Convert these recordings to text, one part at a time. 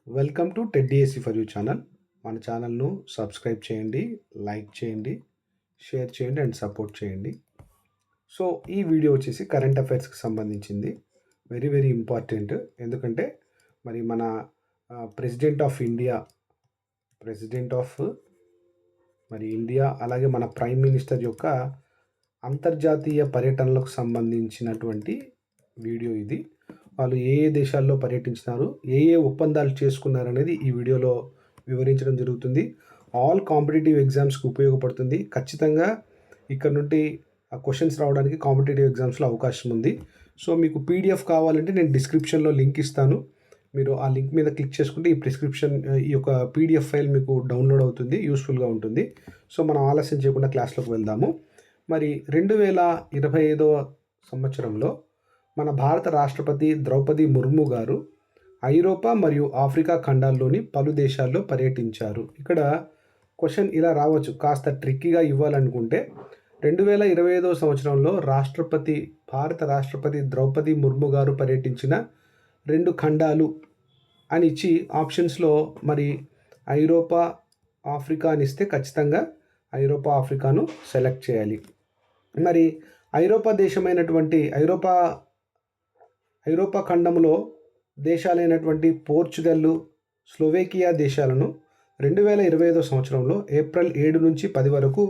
Welcome to టెడ్డిఎస్సి for you channel. మన ఛానల్ను సబ్స్క్రైబ్ చేయండి, లైక్ చేయండి, షేర్ చేయండి అండ్ సపోర్ట్ చేయండి. సో ఈ వీడియో వచ్చేసి కరెంట్ అఫైర్స్కి సంబంధించింది. Very very important. ఎందుకంటే మరి మన ప్రెసిడెంట్ ఆఫ్ ఇండియా మరి ఇండియా అలాగే మన ప్రైమ్ మినిస్టర్ యొక్క అంతర్జాతీయ పర్యటనలకు సంబంధించినటువంటి వీడియో ఇది. వాళ్ళు ఏ ఏ దేశాల్లో పర్యటించినారు, ఏ ఏ ఒప్పందాలు చేసుకున్నారు అనేది ఈ వీడియోలో వివరించడం జరుగుతుంది. ఆల్ కాంపిటేటివ్ ఎగ్జామ్స్కి ఉపయోగపడుతుంది. ఖచ్చితంగా ఇక్కడ నుండి క్వశ్చన్స్ రావడానికి కాంపిటేటివ్ ఎగ్జామ్స్లో అవకాశం ఉంది. సో మీకు పీడిఎఫ్ కావాలంటే నేను డిస్క్రిప్షన్లో లింక్ ఇస్తాను. మీరు ఆ లింక్ మీద క్లిక్ చేసుకుంటే ఈ యొక్క పీడిఎఫ్ ఫైల్ మీకు డౌన్లోడ్ అవుతుంది, యూస్ఫుల్గా ఉంటుంది. సో మనం ఆలస్యం చేయకుండా క్లాస్లోకి వెళ్దాము. మరి 2025వ సంవత్సరంలో మన భారత రాష్ట్రపతి ద్రౌపది ముర్ము గారు ఐరోపా మరియు ఆఫ్రికా ఖండాల్లోని పలు దేశాల్లో పర్యటించారు. ఇక్కడ క్వశ్చన్ ఇలా రావచ్చు, కాస్త ట్రిక్కీగా ఇవ్వాలనుకుంటే 2025వ సంవత్సరంలో భారత రాష్ట్రపతి ద్రౌపది ముర్ము గారు పర్యటించిన 2 ఖండాలు అని ఇచ్చి ఆప్షన్స్లో మరి ఐరోపా, ఆఫ్రికా అని ఇస్తే ఖచ్చితంగా ఐరోపా, ఆఫ్రికాను సెలెక్ట్ చేయాలి. మరి ఐరోపా ఖండంలో దేశాలైనటువంటి పోర్చుగల్, స్లోవేకియా దేశాలను 2025 సంవత్సరంలో ఏప్రిల్ 7 నుంచి 10 వరకు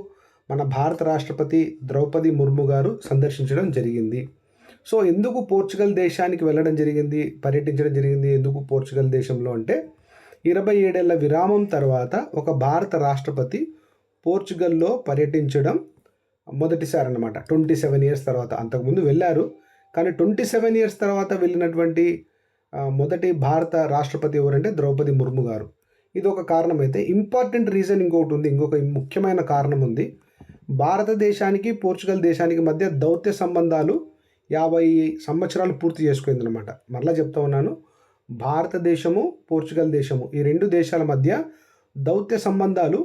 మన భారత రాష్ట్రపతి ద్రౌపది ముర్ము గారు సందర్శించడం జరిగింది. సో ఎందుకు పోర్చుగల్ దేశానికి పర్యటించడం జరిగింది ఎందుకు పోర్చుగల్ దేశంలో అంటే 27 ఏళ్ల విరామం తర్వాత ఒక భారత రాష్ట్రపతి పోర్చుగల్లో పర్యటించడం మొదటిసారి అన్నమాట. 27 ఇయర్స్ తర్వాత. అంతకుముందు వెళ్ళారు, కానీ 27 ఇయర్స్ తర్వాత వెళ్ళినటువంటి మొదటి భారత రాష్ట్రపతి ఎవరంటే ద్రౌపది ముర్ము గారు. ఇది ఒక కారణం అయితే, ఇంపార్టెంట్ రీజన్ ఇంకొకటి ఉంది, ఇంకొక ముఖ్యమైన కారణం ఉంది. భారతదేశానికి పోర్చుగల్ దేశానికి మధ్య దౌత్య సంబంధాలు 50 సంవత్సరాలు పూర్తి చేసుకుందనమాట. మరలా చెప్తా ఉన్నాను, భారతదేశము, పోర్చుగల్ దేశము, ఈ 2 దేశాల మధ్య దౌత్య సంబంధాలు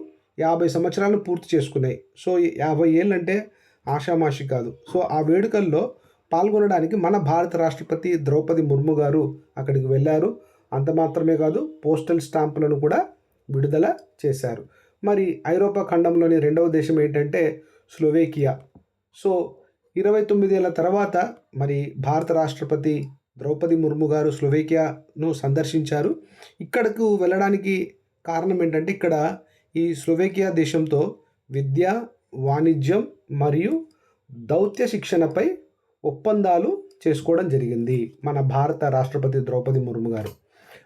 50 సంవత్సరాలు పూర్తి చేసుకున్నాయి. సో 50 ఏళ్ళు అంటే ఆషామాషి కాదు. సో ఆ వేడుకల్లో పాల్గొనడానికి మన భారత రాష్ట్రపతి ద్రౌపది ముర్ము గారు అక్కడికి వెళ్ళారు. అంత మాత్రమే కాదు, పోస్టల్ స్టాంపులను కూడా విడుదల చేశారు. మరి ఐరోపా ఖండంలోని 2వ దేశం ఏంటంటే స్లోవేకియా. సో 29 ఏళ్ళ తర్వాత మరి భారత రాష్ట్రపతి ద్రౌపది ముర్ము గారు స్లోవేకియాను సందర్శించారు. ఇక్కడకు వెళ్ళడానికి కారణం ఏంటంటే ఇక్కడ ఈ స్లోవేకియా దేశంతో విద్య, వాణిజ్యం మరియు దౌత్య శిక్షణపై ఒప్పందాలు చేసుకోవడం జరిగింది మన భారత రాష్ట్రపతి ద్రౌపది ముర్ము గారు.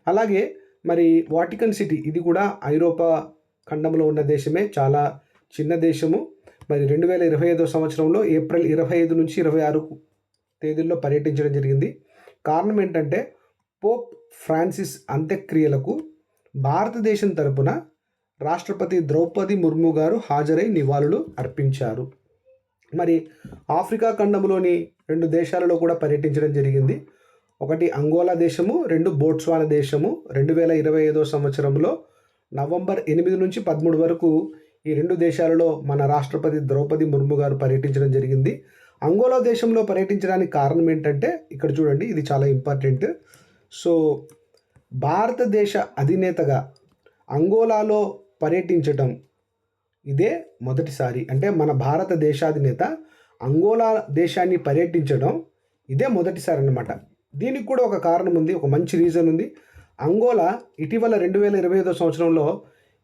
అలాగే మరి వాటికన్ సిటీ, ఇది కూడా ఐరోపా ఖండంలో ఉన్న దేశమే, చాలా చిన్న దేశము. మరి 2025 సంవత్సరంలో ఏప్రిల్ 25 నుంచి 26 తేదీల్లో పర్యటించడం జరిగింది. కారణం ఏంటంటే పోప్ ఫ్రాన్సిస్ అంత్యక్రియలకు భారతదేశం తరపున రాష్ట్రపతి ద్రౌపది ముర్ము గారు హాజరై నివాళులు అర్పించారు. మరి ఆఫ్రికా ఖండంలోని 2 దేశాలలో కూడా పర్యటించడం జరిగింది. ఒకటి అంగోలా దేశము, 2 బోట్స్వానా దేశము. 2025 సంవత్సరంలో నవంబర్ 8 నుంచి 13 వరకు ఈ 2 దేశాలలో మన రాష్ట్రపతి ద్రౌపది ముర్ము గారు పర్యటించడం జరిగింది. అంగోలా దేశంలో పర్యటించడానికి కారణం ఏంటంటే ఇక్కడ చూడండి, ఇది చాలా ఇంపార్టెంట్. సో భారతదేశ అధినేతగా అంగోలాలో పర్యటించడం ఇదే మొదటిసారి. అంటే మన భారతదేశాధినేత అంగోలా దేశాన్ని పర్యటించడం ఇదే మొదటిసారి అన్నమాట. దీనికి కూడా ఒక కారణం ఉంది, ఒక మంచి రీజన్ ఉంది. అంగోలా ఇటీవల 2025 సంవత్సరంలో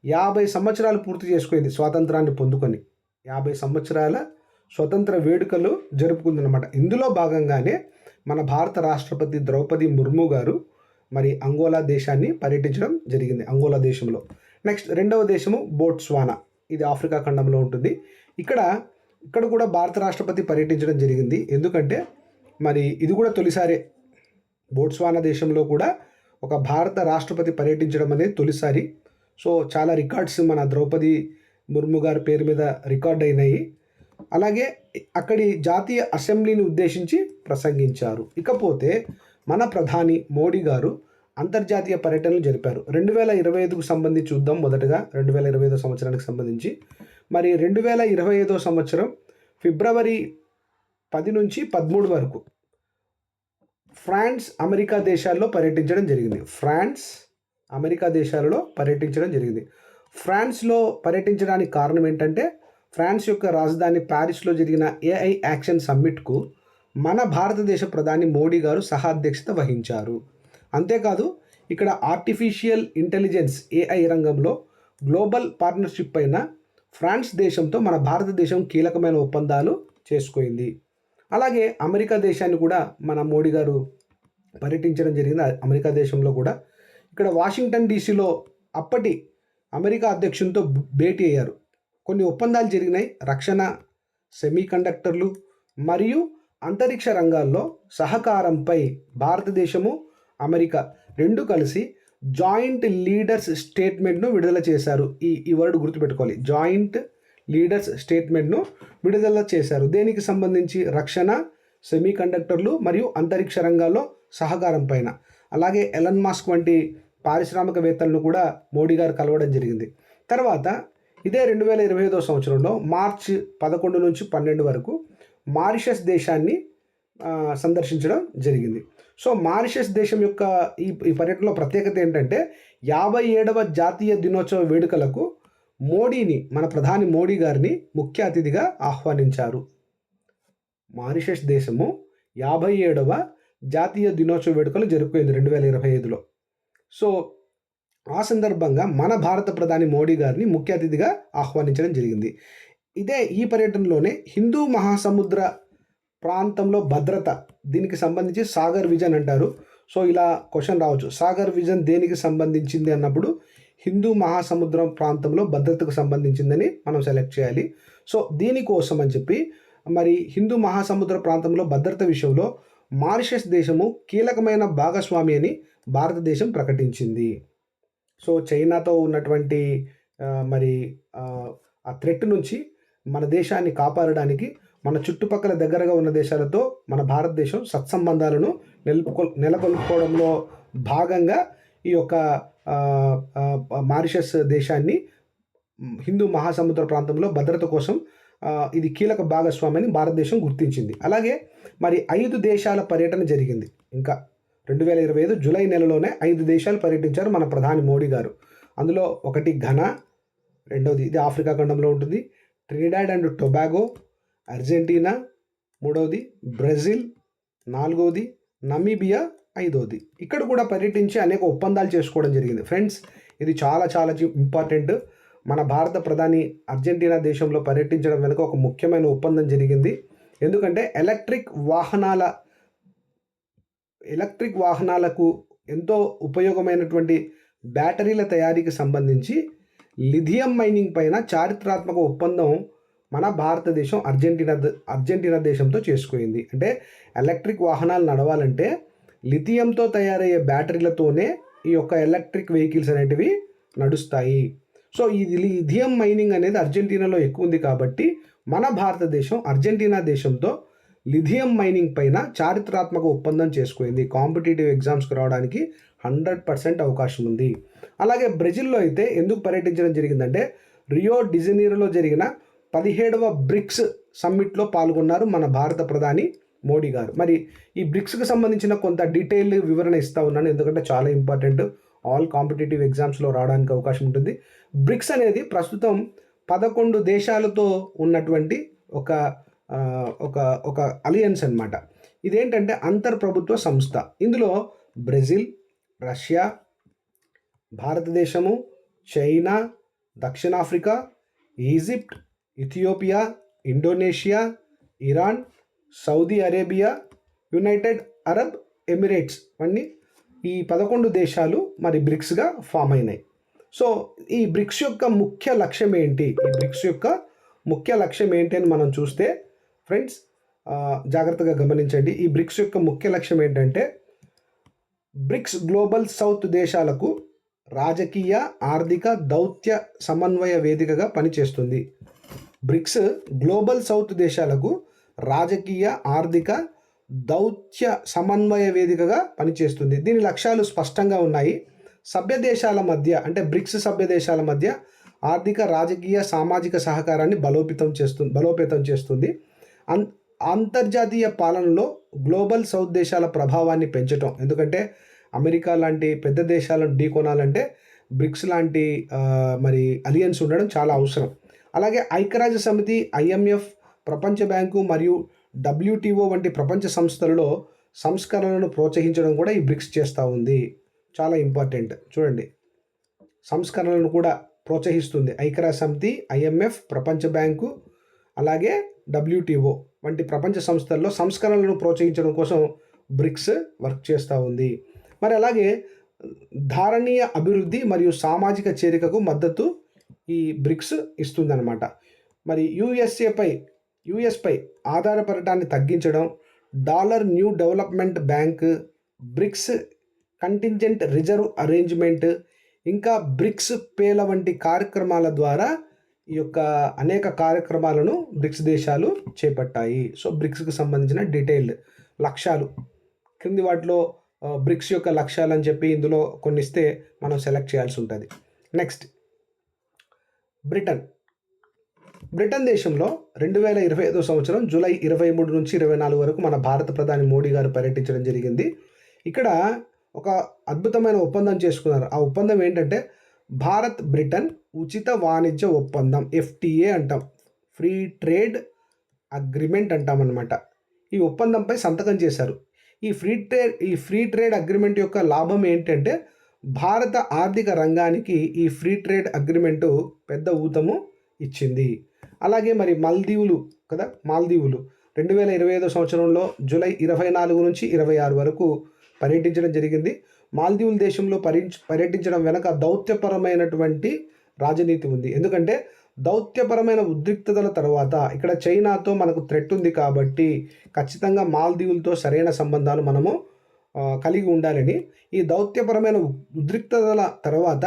50 సంవత్సరాలు పూర్తి చేసుకుంది స్వాతంత్రాన్ని పొందుకొని. 50 సంవత్సరాల స్వతంత్ర వేడుకలు జరుపుకుందనమాట. ఇందులో భాగంగానే మన భారత రాష్ట్రపతి ద్రౌపది ముర్ము గారు మరి అంగోలా దేశాన్ని పర్యటించడం జరిగింది, అంగోలా దేశంలో. నెక్స్ట్ 2వ దేశము బోట్స్వానా, ఇది ఆఫ్రికా ఖండంలో ఉంటుంది. ఇక్కడ కూడా భారత రాష్ట్రపతి పర్యటించడం జరిగింది. ఎందుకంటే మరి ఇది కూడా తొలిసారే, బోట్స్వానా దేశంలో కూడా ఒక భారత రాష్ట్రపతి పర్యటించడం అనేది తొలిసారి. సో చాలా రికార్డ్స్ మన ద్రౌపది ముర్ము గారి పేరు మీద రికార్డ్ అయినాయి. అలాగే అక్కడి జాతీయ అసెంబ్లీని ఉద్దేశించి ప్రసంగించారు. ఇకపోతే మన ప్రధాని మోడీ గారు అంతర్జాతీయ పర్యటనలు జరిపారు. 2025కు సంబంధించి చూద్దాం. మొదటగా 2025 సంవత్సరానికి సంబంధించి మరి 2025 సంవత్సరం ఫిబ్రవరి 10 నుంచి 13 వరకు ఫ్రాన్స్, అమెరికా దేశాల్లో పర్యటించడం జరిగింది. ఫ్రాన్స్, అమెరికా దేశాలలో పర్యటించడం జరిగింది. ఫ్రాన్స్లో పర్యటించడానికి కారణం ఏంటంటే ఫ్రాన్స్ యొక్క రాజధాని ప్యారిస్లో జరిగిన ఏఐ యాక్షన్ సమ్మిట్కు మన భారతదేశ ప్రధాని మోడీ గారు సహాధ్యక్షత వహించారు. అంతేకాదు ఇక్కడ ఆర్టిఫిషియల్ ఇంటెలిజెన్స్ ఏఐ రంగంలో గ్లోబల్ పార్ట్నర్షిప్ పైన ఫ్రాన్స్ దేశంతో మన భారతదేశం కీలకమైన ఒప్పందాలు చేసుకుంది. అలాగే అమెరికా దేశాన్ని కూడా మన మోడీ గారు పర్యటించడం జరిగింది. అమెరికా దేశంలో కూడా ఇక్కడ వాషింగ్టన్ డీసీలో అప్పటి అమెరికా అధ్యక్షునితో భేటీ అయ్యారు. కొన్ని ఒప్పందాలు జరిగినాయి. రక్షణ, సెమీకండక్టర్లు మరియు అంతరిక్ష రంగాల్లో సహకారంపై భారతదేశము, అమెరికా రెండు కలిసి జాయింట్ లీడర్స్ స్టేట్మెంట్ను విడుదల చేశారు. ఈ వర్డ్ గుర్తుపెట్టుకోవాలి. జాయింట్ లీడర్స్ స్టేట్మెంట్ను విడుదల చేశారు. దేనికి సంబంధించి? రక్షణ, సెమీకండక్టర్లు మరియు అంతరిక్ష రంగాల్లో సహకారం పైన. అలాగే ఎలన్ మాస్క్ వంటి పారిశ్రామికవేత్తలను కూడా మోడీ గారు కలవడం జరిగింది. తర్వాత ఇదే 2025 సంవత్సరంలో మార్చి 11 నుంచి 12 వరకు మారిషస్ దేశాన్ని సందర్శించడం జరిగింది. సో మారిషస్ దేశం యొక్క ఈ పర్యటనలో ప్రత్యేకత ఏంటంటే 57వ జాతీయ దినోత్సవ వేడుకలకు మోడీని, మన ప్రధాని మోడీ గారిని ముఖ్య అతిథిగా ఆహ్వానించారు. మారిషస్ దేశము 57వ జాతీయ దినోత్సవ వేడుకలు జరుపుకుంది 2025లో. సో ఆ సందర్భంగా మన భారత ప్రధాని మోడీ గారిని ముఖ్య అతిథిగా ఆహ్వానించడం జరిగింది. ఈ పర్యటనలోనే హిందూ మహాసముద్ర ప్రాంతంలో భద్రత, దీనికి సంబంధించి సాగర్ విజన్ అంటారు. సో ఇలా క్వశ్చన్ రావచ్చు, సాగర్ విజన్ దేనికి సంబంధించింది అన్నప్పుడు హిందూ మహాసముద్రం ప్రాంతంలో భద్రతకు సంబంధించిందని మనం సెలెక్ట్ చేయాలి. సో దీనికోసం అని చెప్పి మరి హిందూ మహాసముద్ర ప్రాంతంలో భద్రత విషయంలో మారిషస్ దేశము కీలకమైన భాగస్వామి అని భారతదేశం ప్రకటించింది. సో చైనాతో ఉన్నటువంటి మరి ఆ థ్రెట్ నుంచి మన దేశాన్ని కాపాడడానికి మన చుట్టుపక్కల దగ్గరగా ఉన్న దేశాలతో మన భారతదేశం సత్సంబంధాలను నెలకొల్పుకోవడంలో భాగంగా ఈ యొక్క మారిషస్ దేశాన్ని హిందూ మహాసముద్ర ప్రాంతంలో భద్రత కోసం ఇది కీలక భాగస్వామిని భారతదేశం గుర్తించింది. అలాగే మరి 5 దేశాల పర్యటన జరిగింది. ఇంకా 2025 జూలై నెలలోనే 5 దేశాలు పర్యటించారు మన ప్రధాని మోడీ గారు. అందులో ఒకటి ఘనా, రెండవది ఇది ఆఫ్రికా ఖండంలో ఉంటుంది, ట్రినిడాడ్ అండ్ టొబాగో, అర్జెంటీనా, మూడవది బ్రెజిల్, నాలుగవది నమీబియా, ఐదవది. ఇక్కడ కూడా పర్యటించి అనేక ఒప్పందాలు చేసుకోవడం జరిగింది. ఫ్రెండ్స్, ఇది చాలా చాలా ఇంపార్టెంట్. మన భారత ప్రధాని అర్జెంటీనా దేశంలో పర్యటించడం వెనుక ఒక ముఖ్యమైన ఒప్పందం జరిగింది. ఎందుకంటే ఎలక్ట్రిక్ వాహనాలకు ఎంతో ఉపయోగమైనటువంటి బ్యాటరీల తయారీకి సంబంధించి లిథియం మైనింగ్ పైన చారిత్రాత్మక ఒప్పందం మన భారతదేశం అర్జెంటీనా దేశంతో చేసుకుంది. అంటే ఎలక్ట్రిక్ వాహనాలు నడవాలంటే లిథియంతో తయారయ్యే బ్యాటరీలతోనే ఈ యొక్క ఎలక్ట్రిక్ వెహికల్స్ అనేటివి నడుస్తాయి. సో ఈ లిథియం మైనింగ్ అనేది అర్జెంటీనాలో ఎక్కువ ఉంది కాబట్టి మన భారతదేశం అర్జెంటీనా దేశంతో లిథియం మైనింగ్ పైన చారిత్రాత్మక ఒప్పందం చేసుకుంది. కాంపిటేటివ్ ఎగ్జామ్స్కి రావడానికి 100% అవకాశం ఉంది. అలాగే బ్రెజిల్లో అయితే ఎందుకు పర్యటించడం జరిగిందంటే రియో డిజనీరోలో జరిగిన 17వ బ్రిక్స్ సమ్మిట్లో పాల్గొన్నారు మన భారత ప్రధాని మోడీ గారు. మరి ఈ బ్రిక్స్కి సంబంధించిన కొంత డీటెయిల్ వివరణ ఇస్తూ ఉన్నాను, ఎందుకంటే చాలా ఇంపార్టెంట్, ఆల్ కాంపిటేటివ్ ఎగ్జామ్స్లో రావడానికి అవకాశం ఉంటుంది. బ్రిక్స్ అనేది ప్రస్తుతం 11 దేశాలతో ఉన్నటువంటి ఒక అలియన్స్ అన్నమాట. ఇదేంటంటే అంతర్ప్రభుత్వ సంస్థ. ఇందులో బ్రెజిల్, రష్యా, భారతదేశము, చైనా, దక్షిణాఫ్రికా, Egypt, Ethiopia, Indonesia, Iran, Saudi Arabia, United Arab Emirates అన్నీ ఈ 11 దేశాలు మరి బ్రిక్స్గా ఫామ్ అయినాయి. సో ఈ బ్రిక్స్ యొక్క ముఖ్య లక్ష్యం ఏంటి? అని మనం చూస్తే ఫ్రెండ్స్ జాగ్రత్తగా గమనించండి. ఈ బ్రిక్స్ యొక్క ముఖ్య లక్ష్యం ఏంటంటే బ్రిక్స్ గ్లోబల్ సౌత్ దేశాలకు రాజకీయ, ఆర్థిక, దౌత్య సమన్వయ వేదికగా పనిచేస్తుంది. బ్రిక్స్ గ్లోబల్ సౌత్ దేశాలకు రాజకీయ, ఆర్థిక, దౌత్య సమన్వయ వేదికగా పనిచేస్తుంది. దీని లక్ష్యాలు స్పష్టంగా ఉన్నాయి. సభ్య దేశాల మధ్య, అంటే బ్రిక్స్ సభ్య దేశాల మధ్య ఆర్థిక, రాజకీయ, సామాజిక సహకారాన్ని బలోపేతం చేస్తుంది. అంతర్జాతీయ పాలనలో గ్లోబల్ సౌత్ దేశాల ప్రభావాన్ని పెంచటం, ఎందుకంటే అమెరికా లాంటి పెద్ద దేశాలను ఢీకొనాలంటే బ్రిక్స్ లాంటి మరి అలియన్స్ ఉండడం చాలా అవసరం. అలాగే ఐక్యరాజ్య సమితి, ఐఎంఎఫ్, ప్రపంచ బ్యాంకు మరియు డబ్ల్యూటీఓ వంటి ప్రపంచ సంస్థలలో సంస్కరణలను ప్రోత్సహించడం కూడా ఈ బ్రిక్స్ చేస్తూ ఉంది. చాలా ఇంపార్టెంట్. చూడండి, సంస్కరణలను కూడా ప్రోత్సహిస్తుంది ఐక్యరాజ్య సమితి, ఐఎంఎఫ్, ప్రపంచ బ్యాంకు, అలాగే డబ్ల్యూటీఓ వంటి ప్రపంచ సంస్థల్లో సంస్కరణలను ప్రోత్సహించడం కోసం బ్రిక్స్ వర్క్ చేస్తూ ఉంది. మరి అలాగే ధారణీయ అభివృద్ధి మరియు సామాజిక చేరికకు మద్దతు ఈ బ్రిక్స్ ఇస్తుందన్నమాట. మరి యుఎస్పై ఆధారపడటాన్ని తగ్గించడం, dollar new development bank, BRICS contingent reserve arrangement, ఇంకా బ్రిక్స్ పేల వంటి కార్యక్రమాల ద్వారా ఈ యొక్క అనేక కార్యక్రమాలను బ్రిక్స్ దేశాలు చేపట్టాయి. సో బ్రిక్స్కి సంబంధించిన డీటెయిల్డ్ లక్ష్యాలు క్రింది వాటిలో బ్రిక్స్ యొక్క లక్ష్యాలు అని చెప్పి ఇందులో కొన్ని ఇస్తే మనం సెలెక్ట్ చేయాల్సి ఉంటుంది. నెక్స్ట్, బ్రిటన్ దేశంలో 2025 సంవత్సరం జూలై 23 నుంచి 24 వరకు మన భారత ప్రధాని మోడీ గారు పర్యటించడం జరిగింది. ఇక్కడ ఒక అద్భుతమైన ఒప్పందం చేసుకున్నారు. ఆ ఒప్పందం ఏంటంటే భారత్ బ్రిటన్ ఉచిత వాణిజ్య ఒప్పందం, ఎఫ్టీఏ అంటాం, ఫ్రీ ట్రేడ్ అగ్రిమెంట్ అంటామన్నమాట. ఈ ఒప్పందంపై సంతకం చేశారు. ఈ ఫ్రీ ట్రేడ్ అగ్రిమెంట్ యొక్క లాభం ఏంటంటే భారత ఆర్థిక రంగానికి ఈ ఫ్రీ ట్రేడ్ అగ్రిమెంటు పెద్ద ఊతము ఇచ్చింది. అలాగే మరి మాల్దీవులు 2025 సంవత్సరంలో జూలై 24 నుంచి 26 వరకు పర్యటించడం జరిగింది. మాల్దీవుల దేశంలో పర్యటించడం వెనక దౌత్యపరమైనటువంటి రాజనీతి ఉంది. ఎందుకంటే దౌత్యపరమైన ఉద్రిక్తతల తర్వాత ఇక్కడ చైనాతో మనకు థ్రెట్ ఉంది కాబట్టి ఖచ్చితంగా మాల్దీవులతో సరైన సంబంధాలు మనము కలిగి ఉండాలని ఈ దౌత్యపరమైన ఉద్రిక్తతల తర్వాత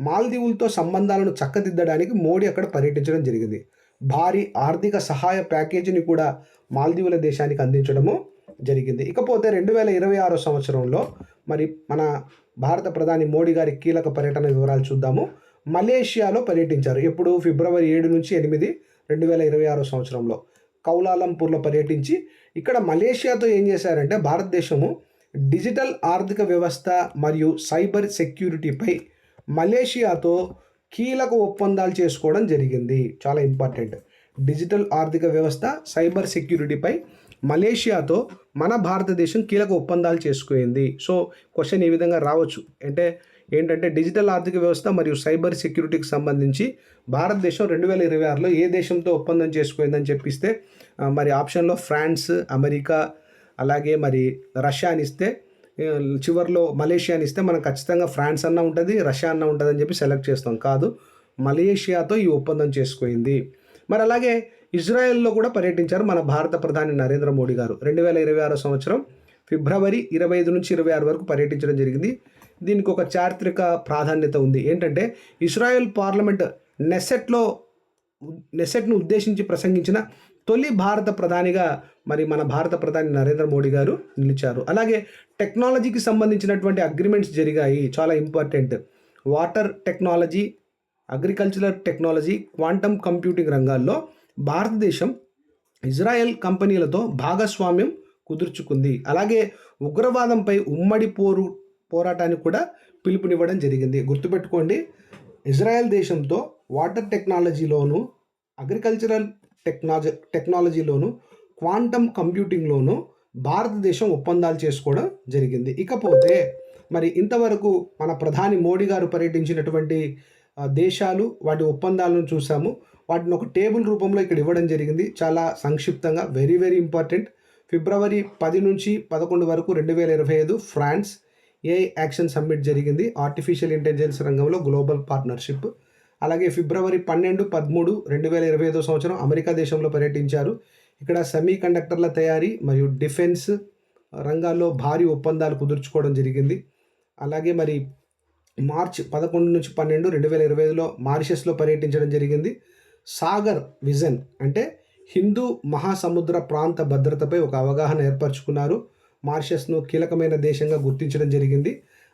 మాల్దీవులతో సంబంధాలను చక్కదిద్దడానికి మోడీ అక్కడ పర్యటించడం జరిగింది. భారీ ఆర్థిక సహాయ ప్యాకేజీని కూడా మాల్దీవుల దేశానికి అందించడము జరిగింది. ఇకపోతే 2026 సంవత్సరంలో మరి మన భారత ప్రధాని మోడీ గారి కీలక పర్యటన వివరాలు చూద్దాము. మలేషియాలో పర్యటించారు. ఎప్పుడు? ఫిబ్రవరి 7 నుంచి 8, 2026 సంవత్సరంలో కౌలాలంపూర్లో పర్యటించి ఇక్కడ మలేషియాతో ఏం చేశారంటే భారతదేశము డిజిటల్ ఆర్థిక వ్యవస్థ మరియు సైబర్ సెక్యూరిటీపై మలేషియాతో కీలక ఒప్పందాలు చేసుకోవడం జరిగింది. చాలా ఇంపార్టెంట్. డిజిటల్ ఆర్థిక వ్యవస్థ, సైబర్ సెక్యూరిటీపై మలేషియాతో మన భారతదేశం కీలక ఒప్పందాలు చేసుకుంది. సో క్వశ్చన్ ఈ విధంగా రావచ్చు. ఏంటంటే డిజిటల్ ఆర్థిక వ్యవస్థ మరియు సైబర్ సెక్యూరిటీకి సంబంధించి భారతదేశం 2026లో ఏ దేశంతో ఒప్పందం చేసుకుందని చెప్పిస్తే మరి ఆప్షన్లో ఫ్రాన్స్, అమెరికా, అలాగే మరి రష్యా అని ఇస్తే, చివరిలో మలేషియా అని ఇస్తే మనం ఖచ్చితంగా ఫ్రాన్స్ అన్న ఉంటుంది, రష్యా అన్న ఉంటుంది అని చెప్పి సెలెక్ట్ చేస్తాం. కాదు, మలేషియాతో ఈ ఒప్పందం చేసుకుంది. మరి అలాగే ఇజ్రాయెల్లో కూడా పర్యటించారు మన భారత ప్రధాని నరేంద్ర మోడీ గారు. 2026 సంవత్సరం ఫిబ్రవరి 25 నుంచి 26 వరకు పర్యటించడం జరిగింది. దీనికి ఒక చారిత్రక ప్రాధాన్యత ఉంది. ఏంటంటే ఇజ్రాయెల్ పార్లమెంట్ నెసెట్ను ఉద్దేశించి ప్రసంగించిన తొలి భారత ప్రధానిగా మరి మన భారత ప్రధాని నరేంద్ర మోడీ గారు నిలిచారు. అలాగే టెక్నాలజీకి సంబంధించినటువంటి అగ్రిమెంట్స్ జరిగాయి. చాలా important. Water technology, agricultural technology, quantum computing రంగాల్లో భారతదేశం ఇజ్రాయెల్ కంపెనీలతో భాగస్వామ్యం కుదుర్చుకుంది. అలాగే ఉగ్రవాదంపై ఉమ్మడి పోరాటానికి కూడా పిలుపునివ్వడం జరిగింది. గుర్తుపెట్టుకోండి, ఇజ్రాయెల్ దేశంతో వాటర్ టెక్నాలజీలోను, అగ్రికల్చరల్ టెక్నాలజీలోను, క్వాంటమ్ కంప్యూటింగ్లోను భారతదేశం ఒప్పందాలు చేసుకోవడం జరిగింది. ఇకపోతే మరి ఇంతవరకు మన ప్రధాని మోడీ గారు పర్యటించినటువంటి దేశాలు, వాటి ఒప్పందాలను చూసాము. వాటిని ఒక టేబుల్ రూపంలో ఇక్కడ ఇవ్వడం జరిగింది. చాలా సంక్షిప్తంగా, వెరీ వెరీ ఇంపార్టెంట్. ఫిబ్రవరి 10 నుంచి 11 వరకు 2025 ఫ్రాన్స్ ఏఐ యాక్షన్ సమ్మిట్ జరిగింది. ఆర్టిఫిషియల్ ఇంటెలిజెన్స్ రంగంలో గ్లోబల్ పార్ట్నర్షిప్. అలాగే ఫిబ్రవరి 12, 13, 2025 సంవత్సరం అమెరికా దేశంలో పర్యటించారు. ఇక్కడ సెమీ కండక్టర్ల తయారీ మరియు డిఫెన్స్ రంగాల్లో భారీ ఒప్పందాలు కుదుర్చుకోవడం జరిగింది. అలాగే మరి మార్చ్ 11 నుంచి 12, 2025లో మారిషస్లో పర్యటించడం జరిగింది. సాగర్ విజన్ అంటే హిందూ మహాసముద్ర ప్రాంత భద్రతపై ఒక అవగాహన ఏర్పరచుకున్నారు. మారిషస్ను కీలకమైన దేశంగా గుర్తించడం జరిగింది.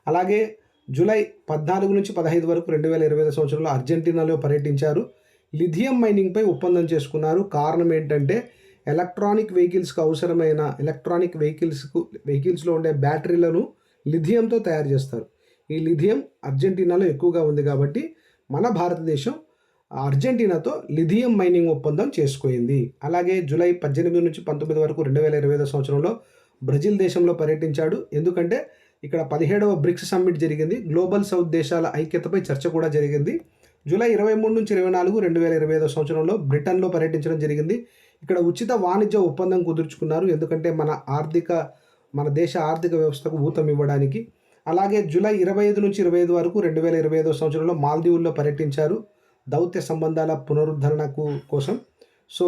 అలాగే జూలై 14 నుంచి 15 వరకు 2025 సంవత్సరంలో అర్జెంటీనాలో పర్యటించారు. లిథియం మైనింగ్పై ఒప్పందం చేసుకున్నారు. కారణం ఏంటంటే ఎలక్ట్రానిక్ వెహికల్స్లో ఉండే బ్యాటరీలను లిథియంతో తయారు చేస్తారు. ఈ లిథియం అర్జెంటీనాలో ఎక్కువగా ఉంది కాబట్టి మన భారతదేశం అర్జెంటీనాతో లిథియం మైనింగ్ ఒప్పందం చేసుకుంది. అలాగే జూలై 18 నుంచి 19 వరకు 2025 సంవత్సరంలో బ్రెజిల్ దేశంలో పర్యటించాడు. ఎందుకంటే ఇక్కడ 17వ బ్రిక్స్ సమ్మిట్ జరిగింది. గ్లోబల్ సౌత్ దేశాల ఐక్యతపై చర్చ కూడా జరిగింది. జూలై 23 నుంచి 24 2025 సంవత్సరంలో బ్రిటన్లో పర్యటించడం జరిగింది. ఇక్కడ ఉచిత వాణిజ్య ఒప్పందం కుదుర్చుకున్నారు. ఎందుకంటే మన దేశ ఆర్థిక వ్యవస్థకు ఊతం ఇవ్వడానికి. అలాగే జూలై 25 నుంచి 25 వరకు 2025 సంవత్సరంలో మాల్దీవుల్లో పర్యటించారు దౌత్య సంబంధాల పునరుద్ధరణ కోసం. సో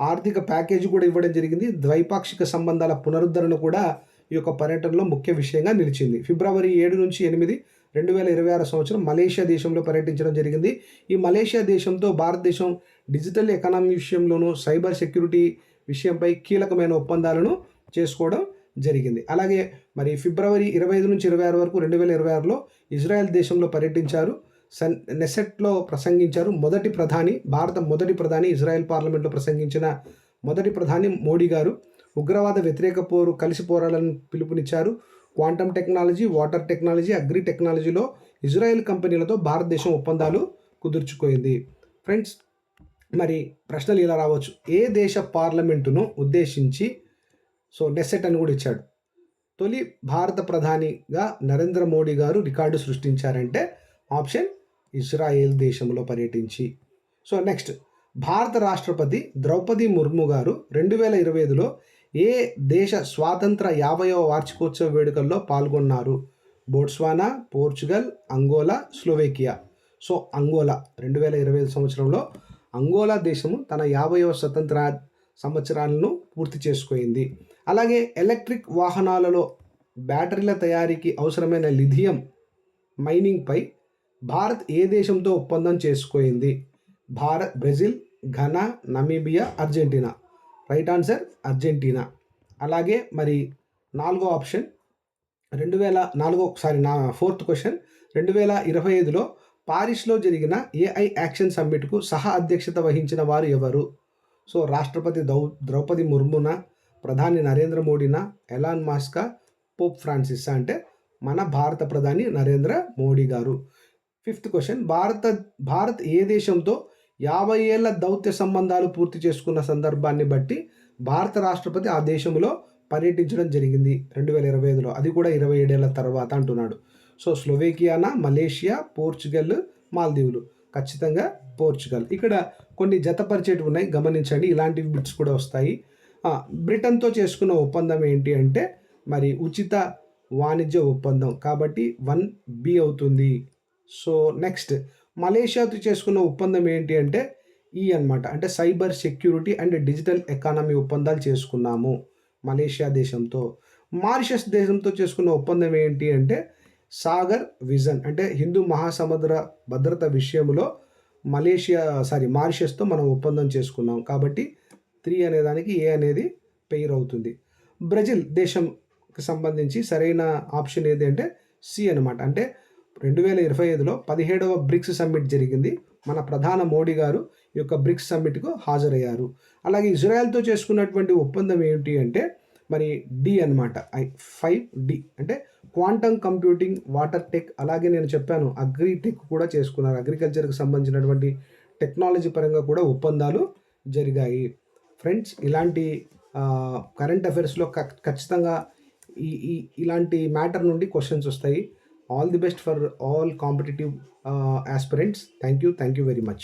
ఆర్థిక ప్యాకేజీ కూడా ఇవ్వడం జరిగింది. ద్వైపాక్షిక సంబంధాల పునరుద్ధరణ కూడా ఈ యొక్క పర్యటనలో ముఖ్య విషయంగా నిలిచింది. ఫిబ్రవరి 7 నుంచి 8 2026 సంవత్సరం మలేషియా దేశంలో పర్యటించడం జరిగింది. ఈ మలేషియా దేశంతో భారతదేశం డిజిటల్ ఎకానమీ విషయంలోనూ సైబర్ సెక్యూరిటీ విషయంపై కీలకమైన ఒప్పందాలను చేసుకోవడం జరిగింది. అలాగే మరి ఫిబ్రవరి 25 నుంచి 26 వరకు 2026లో ఇజ్రాయెల్ దేశంలో పర్యటించారు. నెసెట్లో ప్రసంగించారు. భారత మొదటి ప్రధాని ఇజ్రాయెల్ పార్లమెంట్లో ప్రసంగించిన మొదటి ప్రధాని మోడీ గారు ఉగ్రవాద వ్యతిరేక పోరు కలిసి పోరాడాలని పిలుపునిచ్చారు. Quantum technology, water technology, agri టెక్నాలజీలో ఇజ్రాయెల్ కంపెనీలతో భారతదేశం ఒప్పందాలు కుదుర్చుకుంది. ఫ్రెండ్స్, మరి ప్రశ్నలు ఇలా రావచ్చు. ఏ దేశ పార్లమెంటును ఉద్దేశించి నెసెట్ అని కూడా ఇచ్చాడు. తొలి భారత ప్రధానిగా నరేంద్ర మోడీ గారు రికార్డు సృష్టించారంటే ఆప్షన్ ఇజ్రాయెల్ దేశంలో పర్యటించి. నెక్స్ట్, భారత రాష్ట్రపతి ద్రౌపది ముర్ము గారు 2025లో ఏ దేశ స్వాతంత్ర 50వ వార్షికోత్సవ వేడుకల్లో పాల్గొన్నారు? Botswana, Portugal, Angola, Slovakia. Angola 2025 సంవత్సరంలో అంగోలా దేశము తన 50వ స్వతంత్ర సంవత్సరాలను పూర్తి చేసుకుంది. అలాగే ఎలక్ట్రిక్ వాహనాలలో బ్యాటరీల తయారీకి అవసరమైన లిథియం మైనింగ్పై భారత్ ఏ దేశంతో ఒప్పందం చేసుకుంది? Brazil, Ghana, Namibia, Argentina. Right answer Argentina. అలాగే మరి ఫోర్త్ క్వశ్చన్, 2025లో పారిస్లో జరిగిన ఏఐ యాక్షన్ సమ్మిట్కు సహా అధ్యక్షత వహించిన వారు ఎవరు? రాష్ట్రపతి ద్రౌపది ముర్మునా, ప్రధాని నరేంద్ర మోడీనా, ఎలాన్ మస్కా, పోప్ ఫ్రాన్సిస్? అంటే మన భారత ప్రధాని నరేంద్ర మోడీ గారు. ఫిఫ్త్ క్వశ్చన్, భారత్ ఏ దేశంతో 50 ఏళ్ల దౌత్య సంబంధాలు పూర్తి చేసుకున్న సందర్భాన్ని బట్టి భారత రాష్ట్రపతి ఆ దేశంలో పర్యటించడం జరిగింది 2025లో? అది కూడా 27 ఏళ్ల తర్వాత అంటున్నాడు. స్లోవేకియానా, మలేషియా, పోర్చుగల్, మాల్దీవులు? ఖచ్చితంగా పోర్చుగల్. ఇక్కడ కొన్ని జతపరిచేటివి ఉన్నాయి, గమనించండి. ఇలాంటివి బిట్స్ కూడా వస్తాయి. బ్రిటన్తో చేసుకున్న ఒప్పందం ఏంటి అంటే మరి ఉచిత వాణిజ్య ఒప్పందం, కాబట్టి 1B అవుతుంది. నెక్స్ట్, మలేషియాతో చేసుకున్న ఒప్పందం ఏంటి అంటే అన్నమాట. అంటే cyber security and digital economy ఒప్పందాలు చేసుకున్నాము మలేషియా దేశంతో. మారిషస్ దేశంతో చేసుకున్న ఒప్పందం ఏంటి అంటే సాగర్ విజన్, అంటే హిందూ మహాసముద్ర భద్రత విషయంలో మారిషస్తో మనం ఒప్పందం చేసుకున్నాం. కాబట్టి 3 అనేదానికి ఏ అనేది పెయిర్ అవుతుంది. బ్రెజిల్ దేశంకి సంబంధించి సరైన ఆప్షన్ ఏది అంటే సి అనమాట. అంటే 2025లో 17వ బ్రిక్స్ సమ్మిట్ జరిగింది. మన ప్రధాని మోడీ గారు ఈ యొక్క బ్రిక్స్ సమ్మిట్కు హాజరయ్యారు. అలాగే ఇజ్రాయెల్తో చేసుకున్నటువంటి ఒప్పందం ఏంటి అంటే మరి డి అనమాట. 5D అంటే క్వాంటమ్ కంప్యూటింగ్, వాటర్ టెక్, అలాగే నేను చెప్పాను అగ్రి టెక్ కూడా చేసుకున్నారు. అగ్రికల్చర్కి సంబంధించినటువంటి టెక్నాలజీ పరంగా కూడా ఒప్పందాలు జరిగాయి. ఫ్రెండ్స్, ఇలాంటి కరెంట్ అఫైర్స్లో ఖచ్చితంగా ఇలాంటి మ్యాటర్ నుండి క్వశ్చన్స్ వస్తాయి. All the best for all competitive aspirants. Thank you very much.